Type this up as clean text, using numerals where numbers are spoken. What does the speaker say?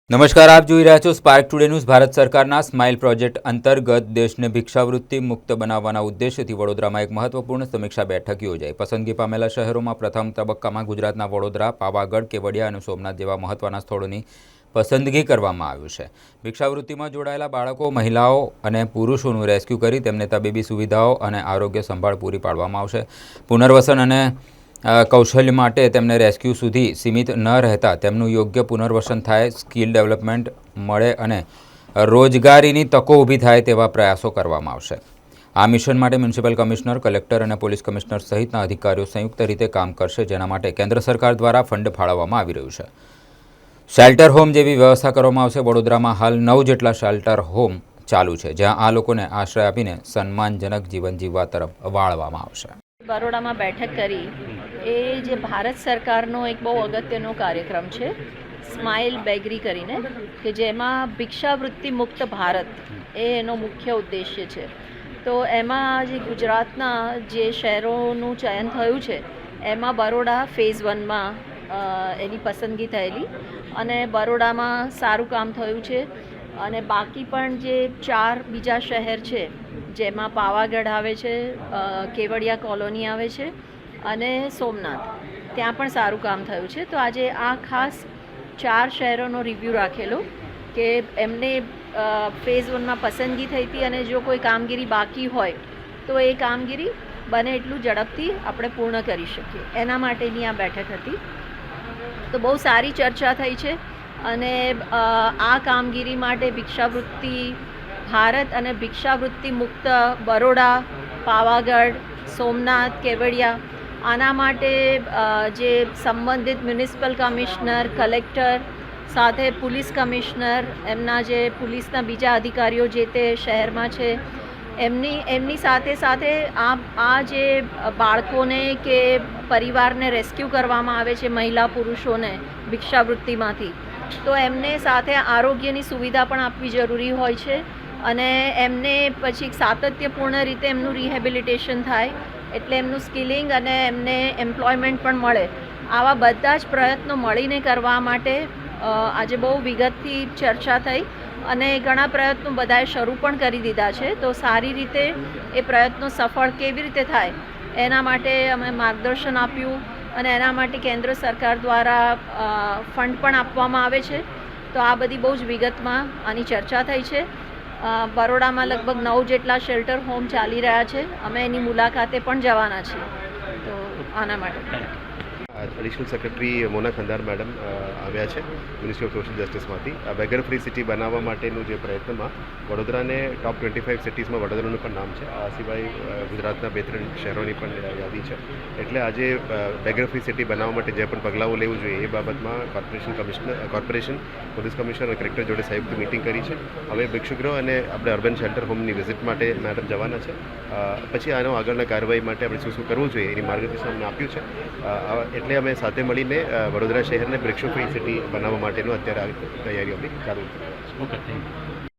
નમસ્કાર, આપ જોઈ રહ્યા છો સ્પાર્ક ટુડે ન્યૂઝ. ભારત સરકારના સ્માઇલ પ્રોજેક્ટ અંતર્ગત દેશને ભિક્ષાવૃત્તિ મુક્ત બનાવવાના ઉદ્દેશ્યથી વડોદરામાં એક મહત્વપૂર્ણ સમીક્ષા બેઠક યોજાઈ. પસંદગી પામેલા શહેરોમાં પ્રથમ તબક્કામાં ગુજરાતના વડોદરા, પાવાગઢ, કેવડિયા અને સોમનાથ જેવા મહત્વના સ્થળોની પસંદગી કરવામાં આવ્યું છે. ભિક્ષાવૃત્તિમાં જોડાયેલા બાળકો, મહિલાઓ અને પુરુષોનું રેસ્ક્યુ કરી તેમને તબીબી સુવિધાઓ અને આરોગ્ય સંભાળ પૂરી પાડવામાં આવશે. પુનર્વસન અને કૌશલ્ય માટે તેમને રેસ્ક્યુ સુધી સીમિત ન રહેતા તેમનું યોગ્ય પુનર્વસન થાય, સ્કિલ ડેવલપમેન્ટ મળે અને રોજગારીની તકો ઊભી થાય તેવા પ્રયાસો કરવામાં આવશે. આ મિશન માટે મ્યુનિસિપલ કમિશનર, કલેક્ટર અને પોલીસ કમિશનર સહિતના અધિકારીઓ સંયુક્ત રીતે કામ કરશે, જેના માટે કેન્દ્ર સરકાર દ્વારા ફંડ ફાળવવામાં આવી રહ્યું છે. શેલ્ટર હોમ જેવી વ્યવસ્થા કરવામાં આવશે. વડોદરામાં હાલ 9 જેટલા શેલ્ટર હોમ ચાલુ છે, જ્યાં આ લોકોને આશ્રય આપીને સન્માનજનક જીવન જીવવા તરફ વાળવામાં આવશે. બરોડામાં બેઠક કરી એ જે ભારત સરકારનો એક બહુ અગત્યનો કાર્યક્રમ છે, સ્માઇલ બેગરી કરીને, કે જેમાં ભિક્ષાવૃત્તિ મુક્ત ભારત એ એનો મુખ્ય ઉદ્દેશ્ય છે. તો એમાં જે ગુજરાતના જે શહેરોનું ચયન થયું છે એમાં બરોડા ફેઝ 1માં એની પસંદગી થયેલી અને બરોડામાં સારું કામ થયું છે. અને બાકી પણ જે 4 બીજા શહેર છે જેમાં પાવાગઢ આવે છે, કેવડિયા કોલોની આવે છે અને સોમનાથ, ત્યાં પણ સારું કામ થયું છે. તો આજે આ ખાસ 4 શહેરોનો રિવ્યૂ રાખેલો કે એમને ફેઝ 1માં પસંદગી થઈ હતી અને જો કોઈ કામગીરી બાકી હોય તો એ કામગીરી બને એટલું ઝડપથી આપણે પૂર્ણ કરી શકીએ, એના માટેની આ બેઠક હતી. તો બહુ સારી ચર્ચા થઈ છે અને આ કામગીરી માટે ભિક્ષાવૃત્તિ ભારત અને ભિક્ષાવૃત્તિ મુક્ત બરોડા, પાવાગઢ, સોમનાથ, કેવડિયા, આના માટે જે સંબંધિત મ્યુનિસિપલ કમિશનર, કલેક્ટર સાથે પોલીસ કમિશનર, એમના જે પોલીસના બીજા અધિકારીઓ જે તે શહેરમાં છે એમની સાથે સાથે આ જે બાળકોને કે પરિવારને રેસ્ક્યુ કરવામાં આવે છે, મહિલા પુરુષોને ભિક્ષાવૃત્તિમાંથી, તો એમને સાથે આરોગ્યની સુવિધા પણ આપવી જરૂરી હોય છે અને એમને પછી સાતત્યપૂર્ણ રીતે એમનું રિહેબિલિટેશન થાય, એટલે એમનું સ્કિલિંગ અને એમને એમ્પ્લોયમેન્ટ પણ મળે. આવા બધા જ પ્રયત્નો મળીને કરવા માટે આજે બહુ વિગતથી ચર્ચા થઈ અને ઘણા પ્રયત્નો બધાએ શરૂ પણ કરી દીધા છે. તો સારી રીતે એ પ્રયત્નો સફળ કેવી રીતે થાય એના માટે અમે માર્ગદર્શન આપ્યું અને એના માટે કેન્દ્ર સરકાર દ્વારા ફંડ પણ આપવામાં આવે છે. તો આ બધી બહુ જ વિગતમાં આની ચર્ચા થઈ છે. બરોડામાં લગભગ 9 જેટલા શેલ્ટર હોમ ચાલી રહ્યા છે. અમે એની મુલાકાતે પણ જવાના છીએ. તો આના માટે એડિશનલ સેક્રેટરી મોના ખંદાર મેડમ આવ્યા છે મિનિસ્ટ્રી ઓફ સોશિયલ જસ્ટિસમાંથી. આ બેગર ફ્રી સિટી બનાવવા માટેનું જે પ્રયત્નમાં વડોદરાને ટોપ 25 સિટીઝમાં વડોદરાનું પણ નામ છે. આ સિવાય ગુજરાતના 2-3 શહેરોની પણ યાદી છે. એટલે આજે બેગર ફ્રી સિટી બનાવવા માટે જે પણ પગલાઓ લેવું જોઈએ એ બાબતમાં કોર્પોરેશન, પોલીસ કમિશનર અને કલેક્ટર જોડે સંયુક્ત મિટિંગ કરી છે. હવે ભિક્ષુગૃહ અને આપણે અર્બન શેલ્ટર હોમની વિઝિટ માટે મેડમ જવાના છે. પછી આનો આગળના કાર્યવાહી માટે આપણે શું કરવું જોઈએ એની માર્ગદર્શન અમને આપ્યું છે. એટલે અમે સાથે મળીને વડોદરા શહેરને ભિક્ષુ ફ્રી સિટી બનાવવા માટેનું અત્યારે તૈયારીઓ આપણી ચાલુ છે. Okay, thank you.